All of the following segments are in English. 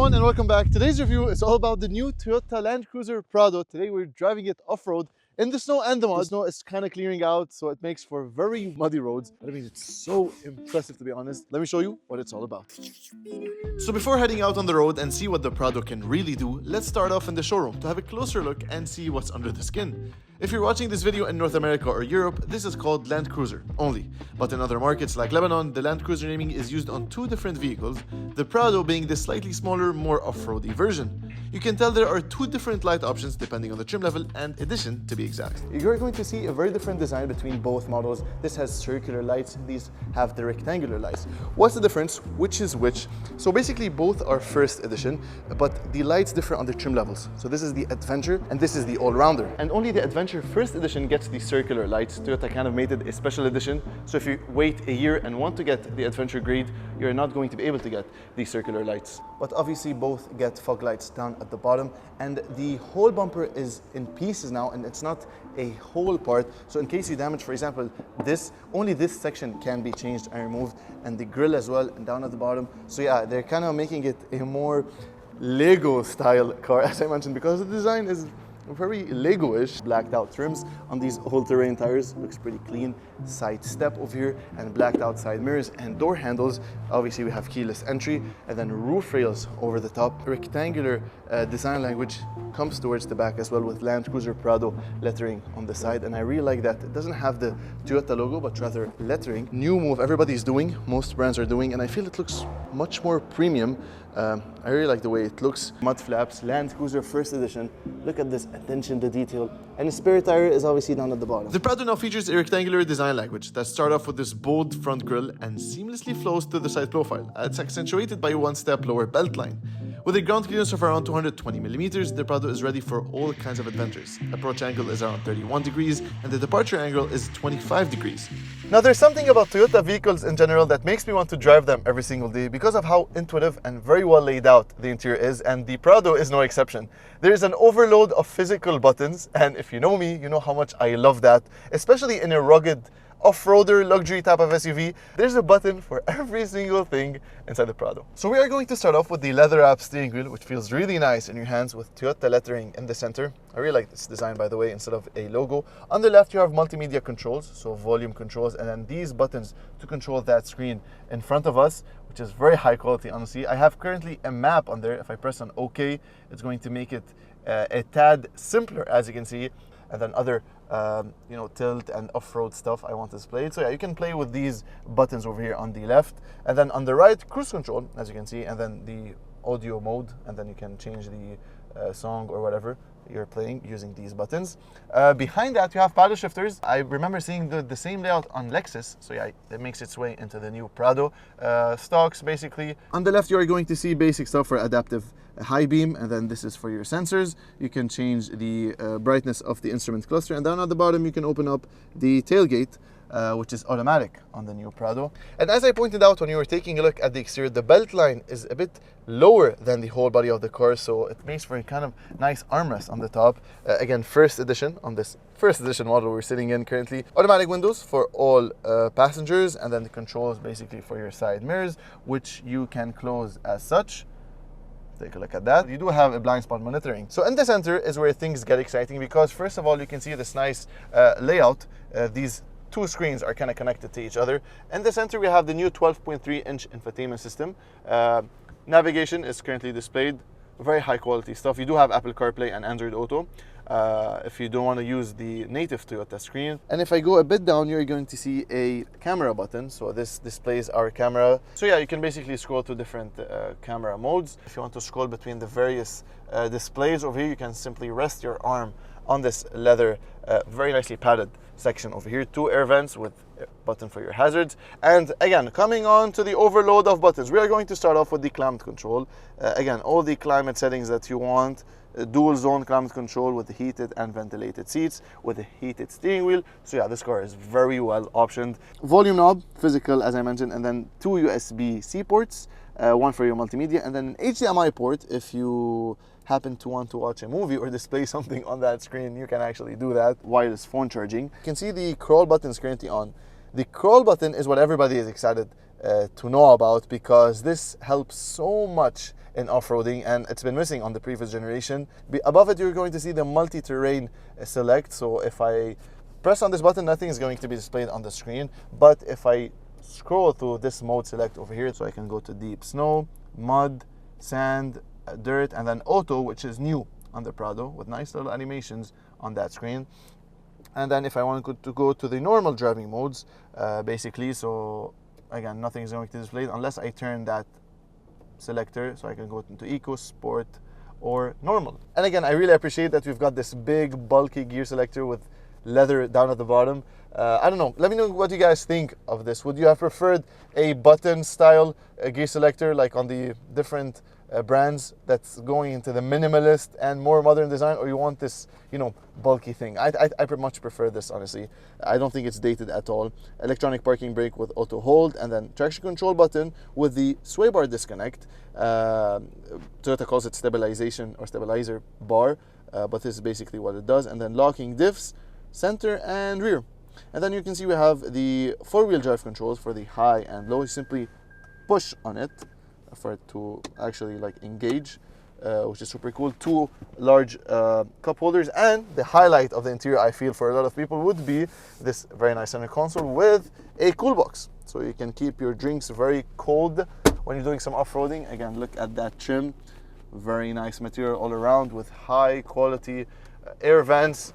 everyone and welcome back. Today's review is all about the new Toyota Land Cruiser Prado. Today we're driving it off-road in the snow and the mud. The snow is kind of clearing out, so it makes for very muddy roads. But I mean, it's so impressive, to be honest. Let me show you what it's all about. So before heading out on the road and see what the Prado can really do, let's start off in the showroom to have a closer look and see what's under the skin. If you're watching this video in North America or Europe, this is called Land Cruiser only. But in other markets like Lebanon, the Land Cruiser naming is used on two different vehicles, the Prado being the slightly smaller, more off-roady version. You can tell there are two different light options depending on the trim level and edition, to be exact. You're going to see a very different design between both models. This has circular lights, these have the rectangular lights. What's the difference? Which is which? So basically both are first edition, but the lights differ on the trim levels. So this is the Adventure and this is the All-Rounder. And only the Adventure first edition gets the circular lights. Toyota kind of made it a special edition. So if you wait a year and want to get the Adventure grade, you're not going to be able to get the circular lights. But obviously both get fog lights down at the bottom, and the whole bumper is in pieces now, and it's not a whole part. So in case you damage, for example, this, only this section can be changed and removed, and the grille as well, and down at the bottom. So yeah, they're kind of making it a more Lego style car, as I mentioned, because the design is very Lego-ish. Blacked out trims on these all-terrain tires, looks pretty clean. Side step over here and blacked out side mirrors and door handles. Obviously we have keyless entry, and then roof rails over the top. Rectangular design language comes towards the back as well, with Land Cruiser Prado lettering on the side, and I really like that. It doesn't have the Toyota logo, but rather lettering. New move everybody's doing, most brands are doing, and I feel it looks much more premium. I really like the way it looks. Mud flaps, Land Cruiser first edition. Look at this attention to detail. And the spare tire is obviously down at the bottom. The Prado now features a rectangular design language that starts off with this bold front grille and seamlessly flows to the side profile. It's accentuated by a one-step lower belt line. With a ground clearance of around 220 millimeters, the Prado is ready for all kinds of adventures. Approach angle is around 31 degrees, and the departure angle is 25 degrees. Now there's something about Toyota vehicles in general that makes me want to drive them every single day because of how intuitive and very well laid out the interior is, and the Prado is no exception. There is an overload of physical buttons, and if you know me, you know how much I love that, especially in a rugged off-roader luxury type of SUV. There's a button for every single thing inside the Prado. So we are going to start off with the leather-wrapped steering wheel, which feels really nice in your hands with Toyota lettering in the center. I really like this design, by the way, instead of a logo. On the left you have multimedia controls, so volume controls, and then these buttons to control that screen in front of us, which is very high quality, honestly. I have currently a map on there. If I press on OK, it's going to make it a tad simpler, as you can see, and then other tilt and off-road stuff I want displayed. So yeah, you can play with these buttons over here on the left, and then on the right, cruise control, as you can see, and then the audio mode, and then you can change the song or whatever you're playing using these buttons. Behind that you have paddle shifters. I remember seeing the same layout on Lexus, so yeah, it makes its way into the new Prado. Stocks, basically. On the left you are going to see basic stuff for adaptive high beam, and then this is for your sensors. You can change the brightness of the instrument cluster, and down at the bottom you can open up the tailgate, which is automatic on the new Prado. And as I pointed out when you were taking a look at the exterior, the belt line is a bit lower than the whole body of the car, so it makes for a kind of nice armrest on the top. Again, first edition on this first edition model we're sitting in currently. Automatic windows for all passengers, and then the controls basically for your side mirrors, which you can close as such. Take a look at that. You do have a blind spot monitoring. So in the center is where things get exciting, because first of all you can see this nice layout. These two screens are kind of connected to each other. In the center we have the new 12.3-inch infotainment system. Navigation is currently displayed. Very high quality stuff. You do have Apple CarPlay and Android Auto if you don't want to use the native Toyota screen. And if I go a bit down, you're going to see a camera button. So this displays our camera. So yeah, you can basically scroll to different camera modes. If you want to scroll between the various displays over here, you can simply rest your arm on this leather, very nicely padded section over here. Two air vents with a button for your hazards. And again, coming on to the overload of buttons, we are going to start off with the climate control. Again, all the climate settings that you want. Dual zone climate control with the heated and ventilated seats, with a heated steering wheel. So yeah, this car is very well optioned. Volume knob, physical, as I mentioned, and then two USB-C ports, one for your multimedia, and then an HDMI port. If you happen to want to watch a movie or display something on that screen, you can actually do that. Wireless phone charging. You can see the crawl button is currently on. The crawl button is what everybody is excited to know about, because this helps so much in off-roading, and it's been missing on the previous generation. Above it, you're going to see the multi-terrain select. So if I press on this button, nothing is going to be displayed on the screen. But if I scroll through this mode select over here, so I can go to deep snow, mud, sand, dirt, and then auto, which is new on the Prado with nice little animations on that screen. And then if I want to go to the normal driving modes, basically, so again, nothing is going to display unless I turn that selector, so I can go into eco, sport, or normal. And again, I really appreciate that we've got this big bulky gear selector with leather down at the bottom. I don't know, let me know what you guys think of this. Would you have preferred a button style gear selector like on the different brands that's going into the minimalist and more modern design, or you want this, you know, bulky thing? I much prefer this, honestly. I don't think it's dated at all. Electronic parking brake with auto hold, and then traction control button with the sway bar disconnect. Toyota calls it stabilization or stabilizer bar, but this is basically what it does. And then locking diffs, center and rear. And then you can see we have the four-wheel drive controls for the high and low. You simply push on it for it to actually like engage, which is super cool. Two large cup holders, and the highlight of the interior, I feel, for a lot of people would be this very nice center console with a cool box, so you can keep your drinks very cold when you're doing some off-roading. Again, look at that trim, very nice material all around with high quality air vents.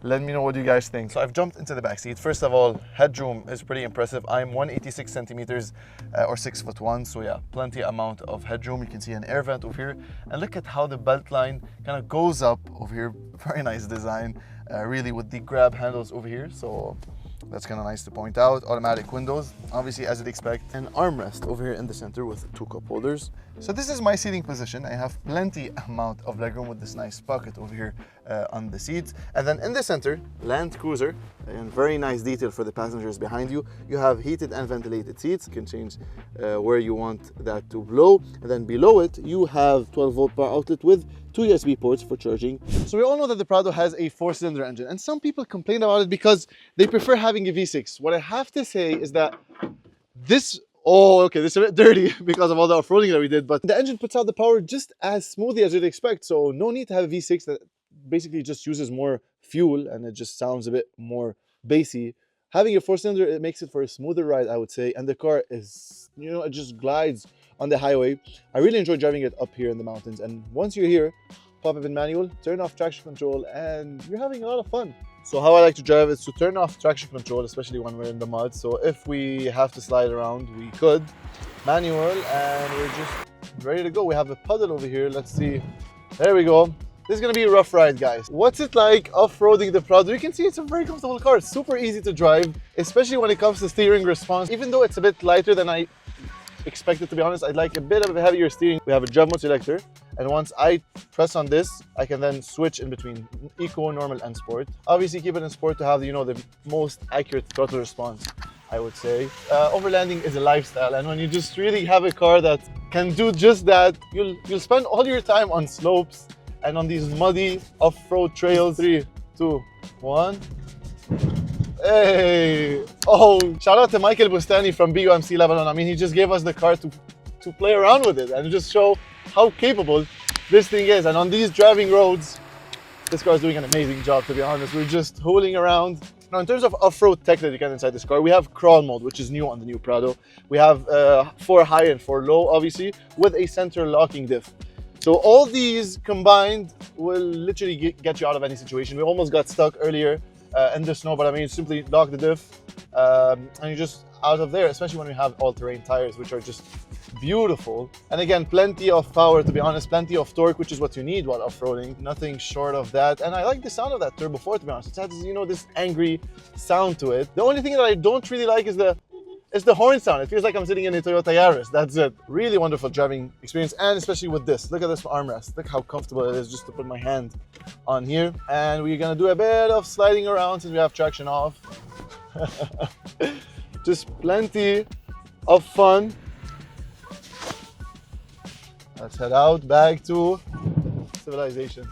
Let me know what you guys think. So I've jumped into the back seat. First of all, headroom is pretty impressive. I'm 186 centimeters or 6'1", so yeah, plenty amount of headroom. You can see an air vent over here, and look at how the belt line kind of goes up over here. Very nice design, really, with the grab handles over here. So that's kind of nice to point out. Automatic windows, obviously, as you'd expect. An armrest over here in the center with two cup holders. So this is my seating position. I have plenty amount of legroom with this nice pocket over here on the seats. And then in the center, Land Cruiser, and very nice detail for the passengers behind you. You have heated and ventilated seats. You can change where you want that to blow. And then below it, you have 12-volt power outlet with two USB ports for charging. So we all know that the Prado has a 4-cylinder engine, and some people complain about it because they prefer having a V6. What I have to say is that this, this is a bit dirty because of all the off-roading that we did, but the engine puts out the power just as smoothly as you'd expect, so no need to have a V6 that basically just uses more fuel and it just sounds a bit more bassy. Having a 4-cylinder, it makes it for a smoother ride, I would say, and the car is, you know, it just glides on the highway. I really enjoy driving it up here in the mountains, and once you're here, pop up in manual, turn off traction control, and you're having a lot of fun. So how I like to drive is to turn off traction control, especially when we're in the mud. So if we have to slide around, we could. Manual, and we're just ready to go. We have a puddle over here. Let's see. There we go. This is going to be a rough ride, guys. What's it like off-roading the Prado? You can see it's a very comfortable car. It's super easy to drive, especially when it comes to steering response. Even though it's a bit lighter than I expected, to be honest, I'd like a bit of a heavier steering. We have a drive mode selector, and once I press on this, I can then switch in between eco, normal, and sport. Obviously, keep it in sport to have, you know, the most accurate throttle response, I would say. Overlanding is a lifestyle, and when you just really have a car that can do just that, you'll spend all your time on slopes and on these muddy off-road trails. 3, 2, 1. Hey! Oh, shout out to Michael Bustani from BUMC Lebanon. I mean, he just gave us the car to play around with it and just show how capable this thing is. And on these driving roads, this car is doing an amazing job, to be honest. We're just hauling around. Now, in terms of off-road tech that you can inside this car, we have crawl mode, which is new on the new Prado. We have 4 high and 4 low, obviously, with a center locking diff. So all these combined will literally get you out of any situation. We almost got stuck earlier in the snow, but I mean, you simply lock the diff and you're just out of there, especially when we have all-terrain tires, which are just beautiful. And again, plenty of power, to be honest, plenty of torque, which is what you need while off-roading. Nothing short of that. And I like the sound of that Turbo 4, to be honest. It has, you know, this angry sound to it. The only thing that I don't really like is the horn sound. It feels like I'm sitting in a Toyota Yaris. That's it. Really wonderful driving experience, and especially with this. Look at this armrest. Look how comfortable it is just to put my hand on here. And we're gonna do a bit of sliding around since we have traction off. Just plenty of fun. Let's head out back to civilization.